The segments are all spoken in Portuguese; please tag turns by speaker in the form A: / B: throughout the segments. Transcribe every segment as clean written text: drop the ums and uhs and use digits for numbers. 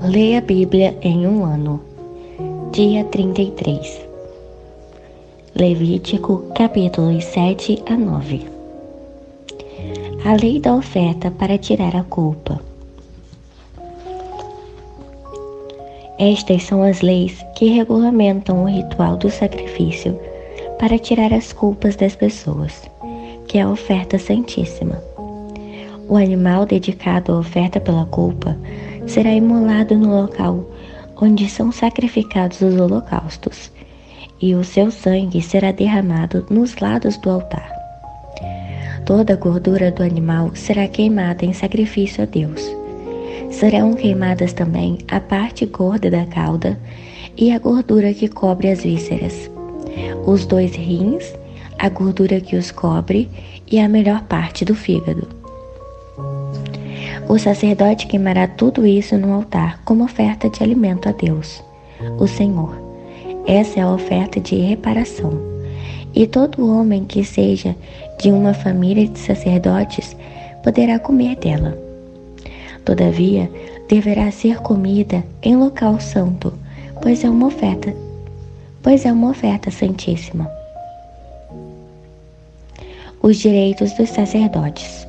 A: Leia a Bíblia em um ano. Dia 33. Levítico, capítulos 7 a 9. A lei da oferta para tirar a culpa. Estas são as leis que regulamentam o ritual do sacrifício para tirar as culpas das pessoas, que é a oferta santíssima. O animal dedicado à oferta pela culpa será imolado no local onde são sacrificados os holocaustos, e o seu sangue será derramado nos lados do altar. Toda a gordura do animal será queimada em sacrifício a Deus. Serão queimadas também a parte gorda da cauda e a gordura que cobre as vísceras, os 2 rins, a gordura que os cobre e a melhor parte do fígado. O sacerdote queimará tudo isso no altar como oferta de alimento a Deus, o Senhor. Essa é a oferta de reparação. E todo homem que seja de uma família de sacerdotes poderá comer dela. Todavia, deverá ser comida em local santo, pois é uma oferta santíssima. Os direitos dos sacerdotes.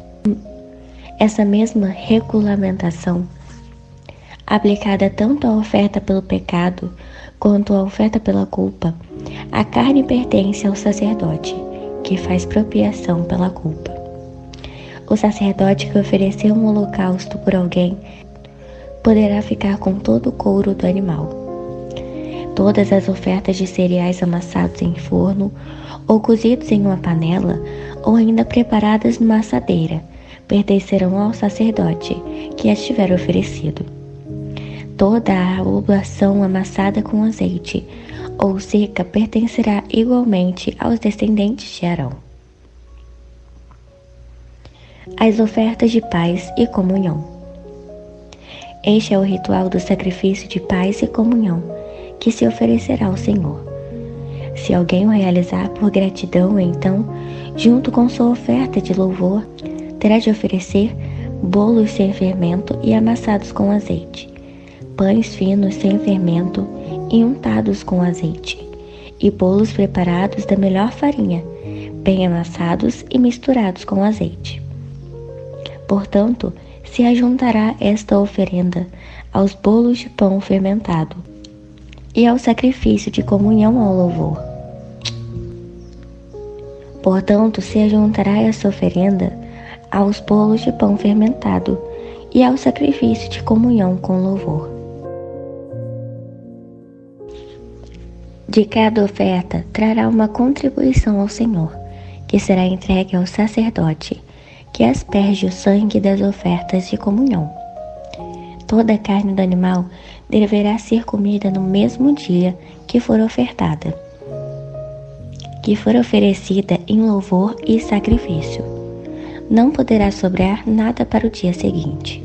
A: Essa mesma regulamentação, aplicada tanto à oferta pelo pecado quanto à oferta pela culpa, a carne pertence ao sacerdote, que faz propiação pela culpa. O sacerdote que oferecer um holocausto por alguém poderá ficar com todo o couro do animal. Todas as ofertas de cereais amassados em forno, ou cozidos em uma panela, ou ainda preparadas numa assadeira, pertencerão ao sacerdote que as tiver oferecido. Toda a oblação amassada com azeite ou seca pertencerá igualmente aos descendentes de Arão. As ofertas de paz e comunhão. Este é o ritual do sacrifício de paz e comunhão que se oferecerá ao Senhor. Se alguém o realizar por gratidão, então, junto com sua oferta de louvor, terá de oferecer bolos sem fermento e amassados com azeite, pães finos sem fermento e untados com azeite, e bolos preparados da melhor farinha, bem amassados e misturados com azeite. Portanto, se ajuntará esta oferenda aos bolos de pão fermentado e ao sacrifício de comunhão ao louvor. Portanto, se ajuntará esta oferenda aos bolos de pão fermentado e ao sacrifício de comunhão com louvor. De cada oferta trará uma contribuição ao Senhor, que será entregue ao sacerdote, que asperge o sangue das ofertas de comunhão. Toda a carne do animal deverá ser comida no mesmo dia que for ofertada, que for oferecida em louvor e sacrifício. Não poderá sobrar nada para o dia seguinte.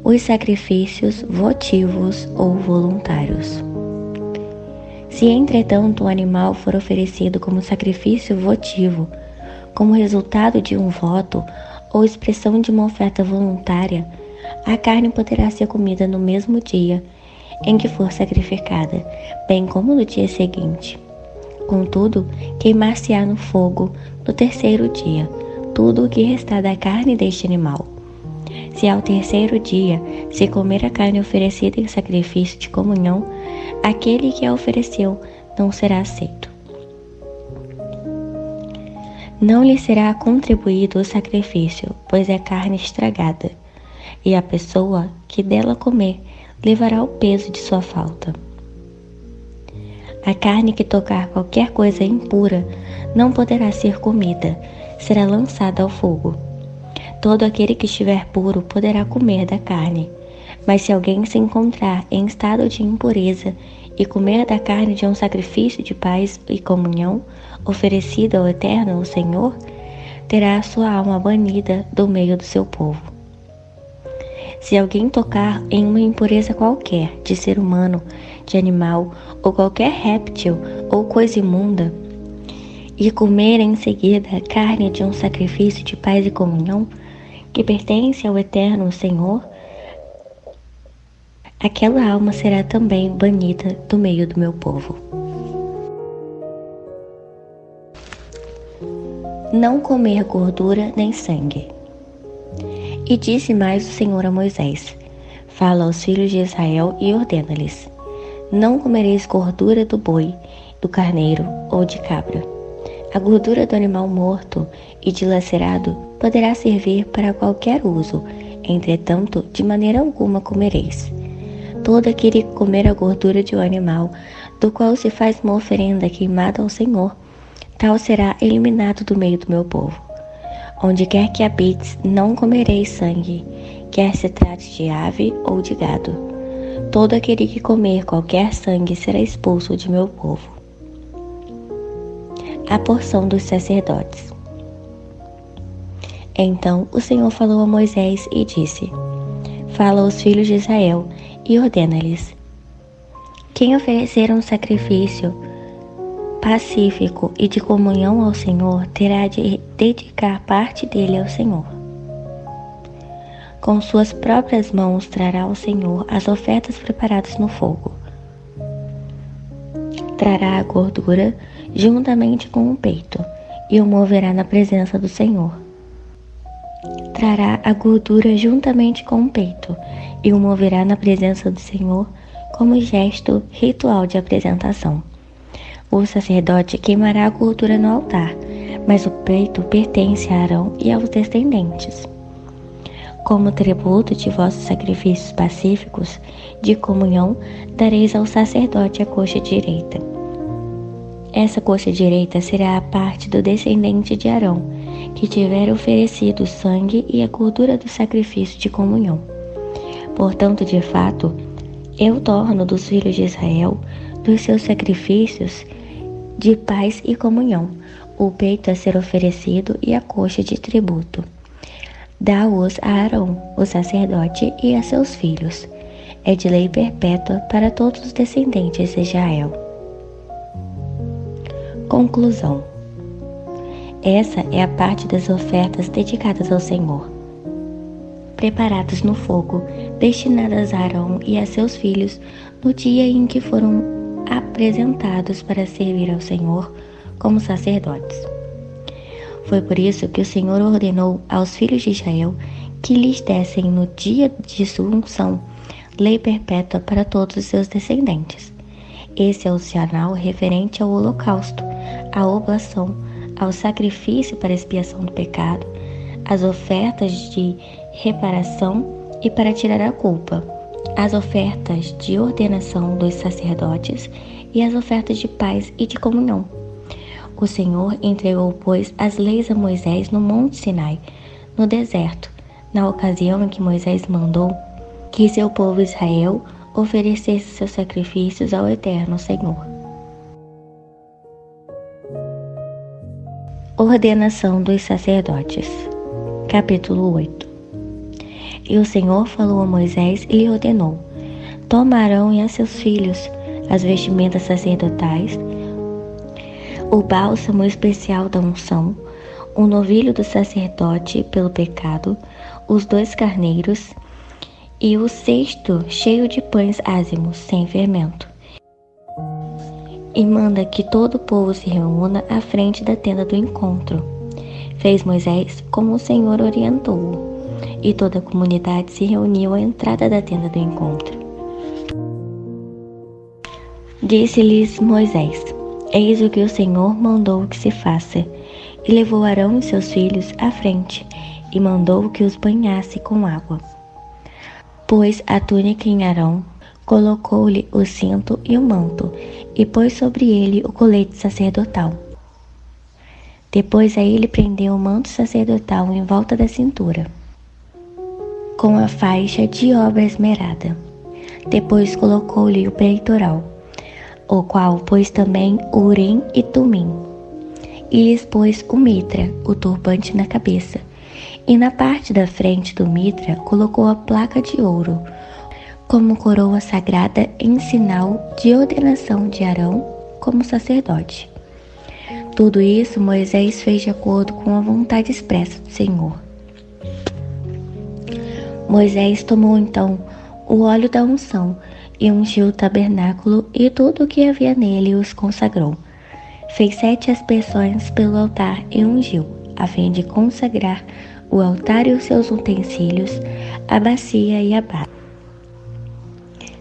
A: Os sacrifícios votivos ou voluntários. Se, entretanto, o animal for oferecido como sacrifício votivo, como resultado de um voto ou expressão de uma oferta voluntária, a carne poderá ser comida no mesmo dia em que for sacrificada, bem como no dia seguinte. Contudo, queimar-se-á no fogo no 3º dia tudo o que restar da carne deste animal. Se ao 3º dia se comer a carne oferecida em sacrifício de comunhão, aquele que a ofereceu não será aceito. Não lhe será contribuído o sacrifício, pois é carne estragada, e a pessoa que dela comer levará o peso de sua falta. A carne que tocar qualquer coisa impura não poderá ser comida, será lançada ao fogo. Todo aquele que estiver puro poderá comer da carne, mas se alguém se encontrar em estado de impureza e comer da carne de um sacrifício de paz e comunhão oferecido ao Eterno, ao Senhor, terá a sua alma banida do meio do seu povo. Se alguém tocar em uma impureza qualquer, de ser humano, de animal, ou qualquer réptil ou coisa imunda, e comer em seguida a carne de um sacrifício de paz e comunhão, que pertence ao Eterno Senhor, aquela alma será também banida do meio do meu povo. Não comer gordura nem sangue. E disse mais o Senhor a Moisés: Fala aos filhos de Israel e ordena-lhes: Não comereis gordura do boi, do carneiro ou de cabra. A gordura do animal morto e dilacerado poderá servir para qualquer uso, entretanto, de maneira alguma comereis. Todo aquele que comer a gordura de um animal, do qual se faz uma oferenda queimada ao Senhor, tal será eliminado do meio do meu povo. Onde quer que habites, não comereis sangue, quer se trate de ave ou de gado. Todo aquele que comer qualquer sangue será expulso de meu povo. A porção dos sacerdotes. Então o Senhor falou a Moisés e disse: Fala aos filhos de Israel e ordena-lhes: Quem oferecer um sacrifício pacífico e de comunhão ao Senhor terá de dedicar parte dele ao Senhor. Com suas próprias mãos trará ao Senhor as ofertas preparadas no fogo. Trará a gordura juntamente com o peito e o moverá na presença do Senhor. Trará a gordura juntamente com o peito e o moverá na presença do Senhor como gesto ritual de apresentação. O sacerdote queimará a gordura no altar, mas o peito pertence a Arão e aos descendentes. Como tributo de vossos sacrifícios pacíficos de comunhão, dareis ao sacerdote a coxa direita. Essa coxa direita será a parte do descendente de Arão, que tiver oferecido o sangue e a gordura do sacrifício de comunhão. Portanto, de fato, eu torno dos filhos de Israel, dos seus sacrifícios de paz e comunhão, o peito a ser oferecido e a coxa de tributo. Dá-os a Arão, o sacerdote, e a seus filhos. É de lei perpétua para todos os descendentes de Israel. Conclusão. Essa é a parte das ofertas dedicadas ao Senhor, preparadas no fogo, destinadas a Arão e a seus filhos no dia em que foram apresentados para servir ao Senhor como sacerdotes. Foi por isso que o Senhor ordenou aos filhos de Israel que lhes dessem no dia de sua unção lei perpétua para todos os seus descendentes. Esse é o sinal referente ao holocausto, à oblação, ao sacrifício para expiação do pecado, às ofertas de reparação e para tirar a culpa, as ofertas de ordenação dos sacerdotes e as ofertas de paz e de comunhão. O Senhor entregou, pois, as leis a Moisés no Monte Sinai, no deserto, na ocasião em que Moisés mandou que seu povo Israel oferecesse seus sacrifícios ao Eterno Senhor. Ordenação dos sacerdotes. Capítulo 8. E o Senhor falou a Moisés e lhe ordenou: Toma Arão e a seus filhos as vestimentas sacerdotais, o bálsamo especial da unção, o novilho do sacerdote pelo pecado, os 2 carneiros e o cesto cheio de pães ázimos, sem fermento. E manda que todo o povo se reúna à frente da tenda do encontro. Fez Moisés como o Senhor orientou-o, e toda a comunidade se reuniu à entrada da tenda do encontro. Disse-lhes Moisés: Eis o que o Senhor mandou que se faça. E levou Arão e seus filhos à frente, e mandou que os banhasse com água. Pôs a túnica em Arão, colocou-lhe o cinto e o manto, e pôs sobre ele o colete sacerdotal. Depois a ele prendeu o manto sacerdotal em volta da cintura, com a faixa de obra esmerada. Depois colocou-lhe o peitoral, o qual pôs também Urim e Tumim, e lhes pôs o mitra, o turbante na cabeça, e na parte da frente do mitra colocou a placa de ouro, como coroa sagrada em sinal de ordenação de Arão como sacerdote. Tudo isso Moisés fez de acordo com a vontade expressa do Senhor. Moisés tomou então o óleo da unção, e ungiu o tabernáculo e tudo o que havia nele os consagrou. Fez 7 aspersões pelo altar e ungiu, a fim de consagrar o altar e os seus utensílios, a bacia e a base.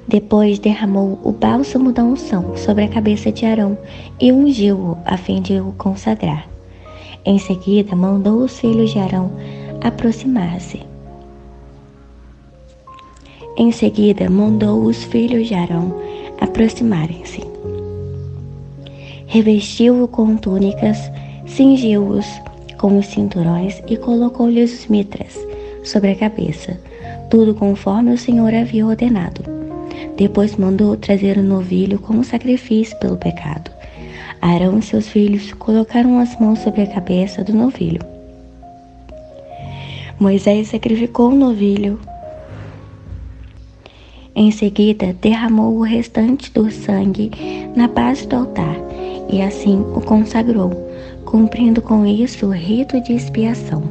A: Depois derramou o bálsamo da unção sobre a cabeça de Arão e ungiu-o, a fim de o consagrar. Em seguida, mandou os filhos de Arão aproximar-se. Aproximarem-se. Revestiu-o com túnicas, cingiu-os com os cinturões e colocou-lhes os mitras sobre a cabeça, tudo conforme o Senhor havia ordenado. Depois mandou trazer o novilho como sacrifício pelo pecado. Arão e seus filhos colocaram as mãos sobre a cabeça do novilho. Moisés sacrificou o novilho. Em seguida, derramou o restante do sangue na base do altar e assim o consagrou, cumprindo com isso o rito de expiação.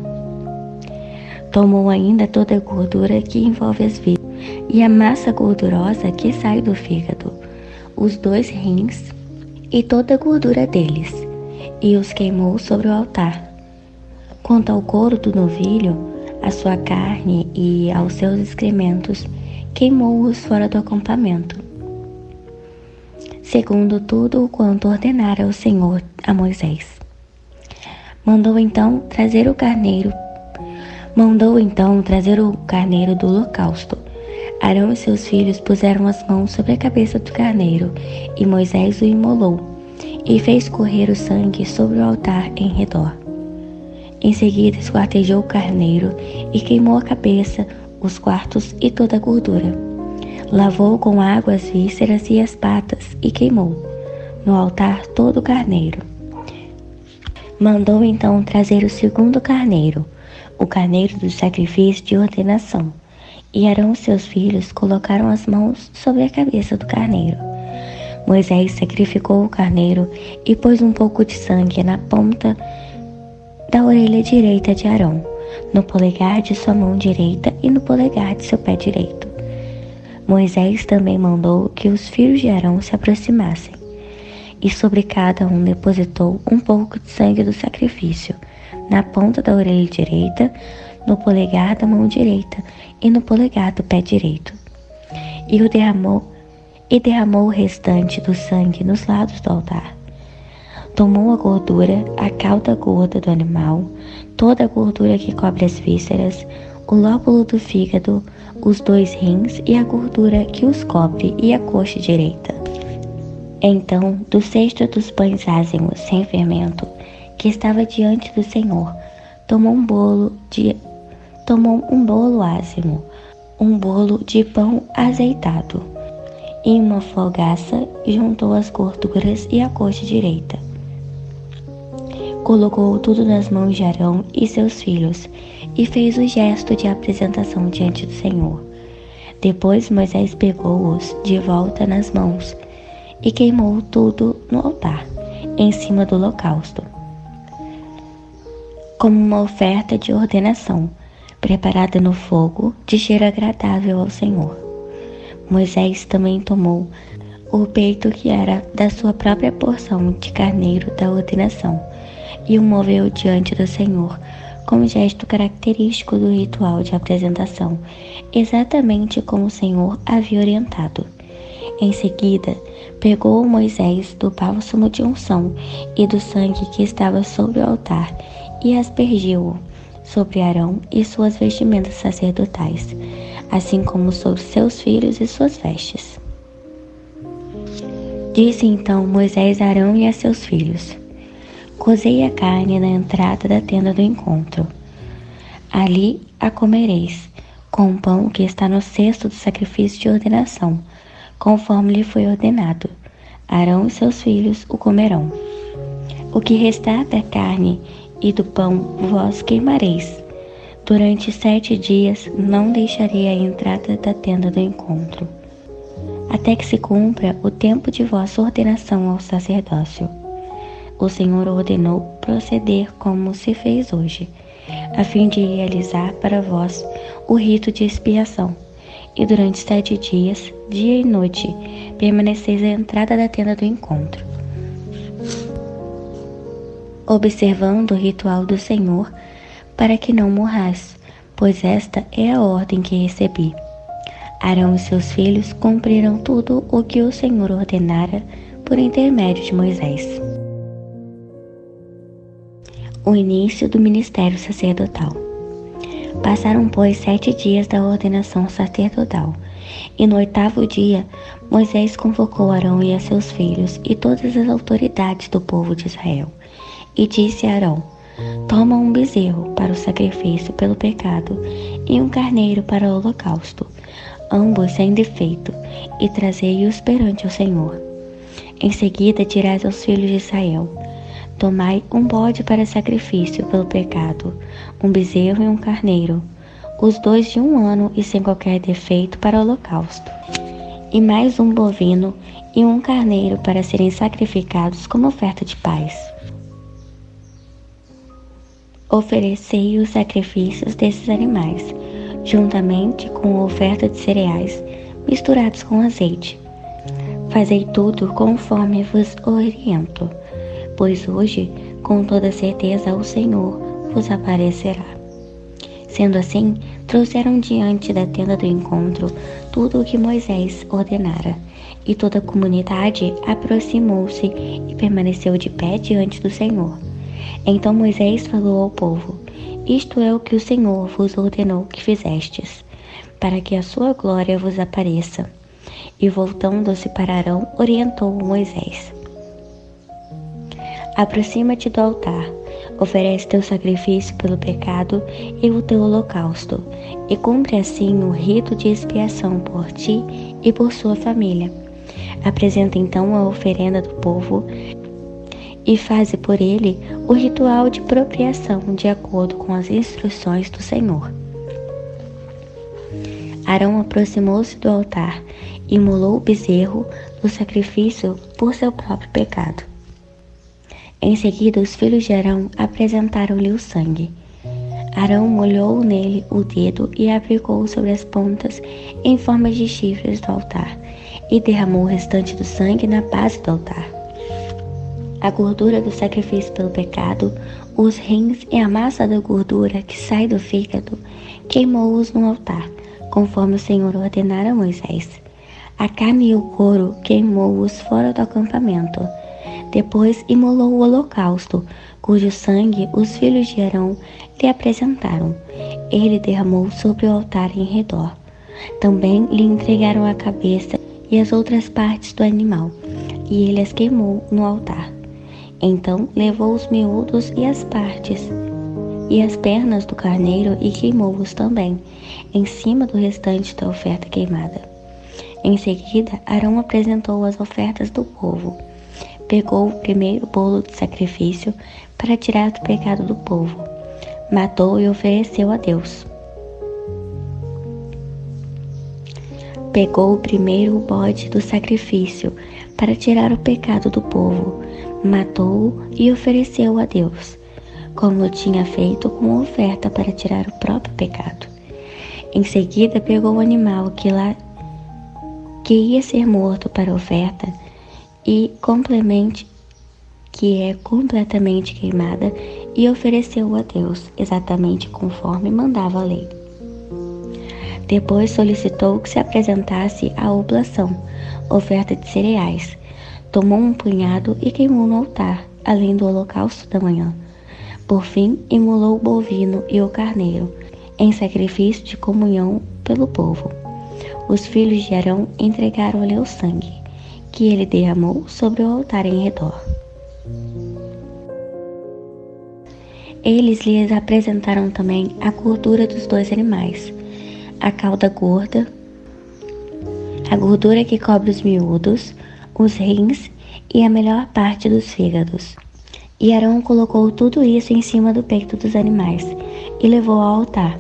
A: Tomou ainda toda a gordura que envolve as vísceras e a massa gordurosa que sai do fígado, os 2 rins e toda a gordura deles, e os queimou sobre o altar. Quanto ao couro do novilho, a sua carne e aos seus excrementos, queimou-os fora do acampamento, segundo tudo o quanto ordenara o Senhor a Moisés. Mandou então trazer o carneiro do holocausto. Arão e seus filhos puseram as mãos sobre a cabeça do carneiro, e Moisés o imolou, e fez correr o sangue sobre o altar em redor. Em seguida esquartejou o carneiro, e queimou a cabeça, os quartos e toda a gordura. Lavou com água as vísceras e as patas, e queimou no altar todo o carneiro. Mandou então trazer o segundo carneiro, o carneiro do sacrifício de ordenação, e Arão e seus filhos colocaram as mãos sobre a cabeça do carneiro. Moisés sacrificou o carneiro e pôs um pouco de sangue na ponta da orelha direita de Arão, no polegar de sua mão direita e no polegar de seu pé direito. Moisés também mandou que os filhos de Arão se aproximassem, e sobre cada um depositou um pouco de sangue do sacrifício, na ponta da orelha direita, no polegar da mão direita e no polegar do pé direito. E derramou o restante do sangue nos lados do altar. Tomou a gordura, a cauda gorda do animal, toda a gordura que cobre as vísceras, o lóbulo do fígado, os 2 rins e a gordura que os cobre e a coxa direita. Então, do cesto dos pães ázimos sem fermento, que estava diante do Senhor, tomou um bolo ázimo, um bolo de pão azeitado, e uma fogaça juntou as gorduras e a coxa direita. Colocou tudo nas mãos de Arão e seus filhos, e fez o gesto de apresentação diante do Senhor. Depois Moisés pegou-os de volta nas mãos, e queimou tudo no altar, em cima do holocausto, como uma oferta de ordenação, preparada no fogo, de cheiro agradável ao Senhor. Moisés também tomou o peito que era da sua própria porção de carneiro da ordenação, e o moveu diante do Senhor, como gesto característico do ritual de apresentação, exatamente como o Senhor havia orientado. Em seguida, pegou Moisés do bálsamo de unção e do sangue que estava sobre o altar e aspergiu-o sobre Arão e suas vestimentas sacerdotais, assim como sobre seus filhos e suas vestes. Disse então Moisés a Arão e a seus filhos: Cozei a carne na entrada da tenda do encontro. Ali a comereis, com o pão que está no cesto do sacrifício de ordenação, conforme lhe foi ordenado. Arão e seus filhos o comerão. O que restar da carne e do pão vós queimareis. Durante 7 dias não deixarei a entrada da tenda do encontro, até que se cumpra o tempo de vossa ordenação ao sacerdócio. O Senhor ordenou proceder como se fez hoje, a fim de realizar para vós o rito de expiação, e durante 7 dias, dia e noite, permaneceis à entrada da tenda do encontro, observando o ritual do Senhor, para que não morrais, pois esta é a ordem que recebi. Arão e seus filhos cumpriram tudo o que o Senhor ordenara por intermédio de Moisés. O início do ministério sacerdotal. Passaram, pois, 7 dias da ordenação sacerdotal, e no 8º dia, Moisés convocou Arão e a seus filhos e todas as autoridades do povo de Israel, e disse a Arão: toma um bezerro para o sacrifício pelo pecado e um carneiro para o holocausto, ambos sem defeito, e trazei-os perante o Senhor. Em seguida dirás aos filhos de Israel: tomai um bode para sacrifício pelo pecado, um bezerro e um carneiro, os 2 de 1 ano e sem qualquer defeito para o holocausto, e mais um bovino e um carneiro para serem sacrificados como oferta de paz. Oferecei os sacrifícios desses animais, juntamente com a oferta de cereais, misturados com azeite. Fazei tudo conforme vos oriento, pois hoje, com toda certeza, o Senhor vos aparecerá. Sendo assim, trouxeram diante da tenda do encontro tudo o que Moisés ordenara, e toda a comunidade aproximou-se e permaneceu de pé diante do Senhor. Então Moisés falou ao povo: isto é o que o Senhor vos ordenou que fizestes, para que a sua glória vos apareça. E voltando-se para Arão, orientou Moisés: aproxima-te do altar, oferece teu sacrifício pelo pecado e o teu holocausto, e cumpre assim o rito de expiação por ti e por sua família. Apresenta então a oferenda do povo e faze por ele o ritual de propriação de acordo com as instruções do Senhor. Arão aproximou-se do altar e imolou o bezerro do sacrifício por seu próprio pecado. Em seguida, os filhos de Arão apresentaram-lhe o sangue. Arão molhou nele o dedo e aplicou sobre as pontas em forma de chifres do altar, e derramou o restante do sangue na base do altar. A gordura do sacrifício pelo pecado, os rins e a massa da gordura que sai do fígado, queimou-os no altar, conforme o Senhor ordenara a Moisés. A carne e o couro queimou-os fora do acampamento. Depois imolou o holocausto, cujo sangue os filhos de Arão lhe apresentaram. Ele derramou sobre o altar em redor. Também lhe entregaram a cabeça e as outras partes do animal, e ele as queimou no altar. Então levou os miúdos e as partes e as pernas do carneiro e queimou-os também, em cima do restante da oferta queimada. Em seguida, Arão apresentou as ofertas do povo. Pegou o primeiro bolo de sacrifício para tirar do pecado do povo. Matou e ofereceu a Deus. Pegou o primeiro bode do sacrifício para tirar o pecado do povo. Matou-o e ofereceu a Deus, como tinha feito com a oferta para tirar o próprio pecado. Em seguida, pegou o animal que ia ser morto para a oferta e que é completamente queimada, e ofereceu a Deus, exatamente conforme mandava a lei. Depois solicitou que se apresentasse a oblação, oferta de cereais. Tomou um punhado e queimou no altar, além do holocausto da manhã. Por fim, imolou o bovino e o carneiro, em sacrifício de comunhão pelo povo. Os filhos de Arão entregaram-lhe o sangue, que ele derramou sobre o altar em redor. Eles lhes apresentaram também a gordura dos 2 animais, a cauda gorda, a gordura que cobre os miúdos, os rins e a melhor parte dos fígados. E Arão colocou tudo isso em cima do peito dos animais e levou ao altar.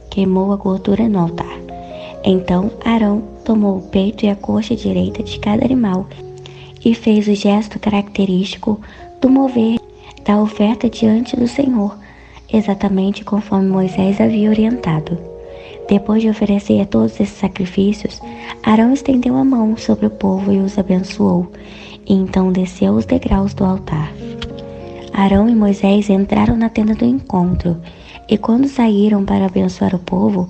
A: Queimou a gordura no altar. Então Arão tomou o peito e a coxa direita de cada animal e fez o gesto característico do mover da oferta diante do Senhor, exatamente conforme Moisés havia orientado. Depois de oferecer todos esses sacrifícios, Arão estendeu a mão sobre o povo e os abençoou, e então desceu os degraus do altar. Arão e Moisés entraram na tenda do encontro, e quando saíram para abençoar o povo,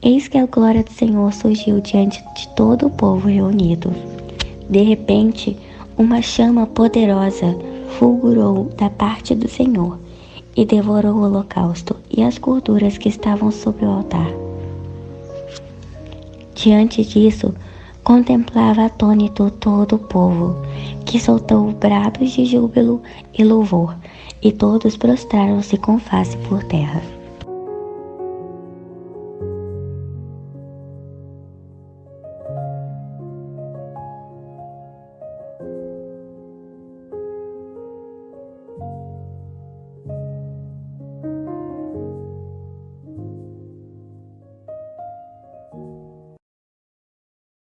A: eis que a glória do Senhor surgiu diante de todo o povo reunido. De repente, uma chama poderosa fulgurou da parte do Senhor e devorou o holocausto e as gorduras que estavam sobre o altar. Diante disso, contemplava atônito todo o povo, que soltou brados de júbilo e louvor, e todos prostraram-se com face por terra.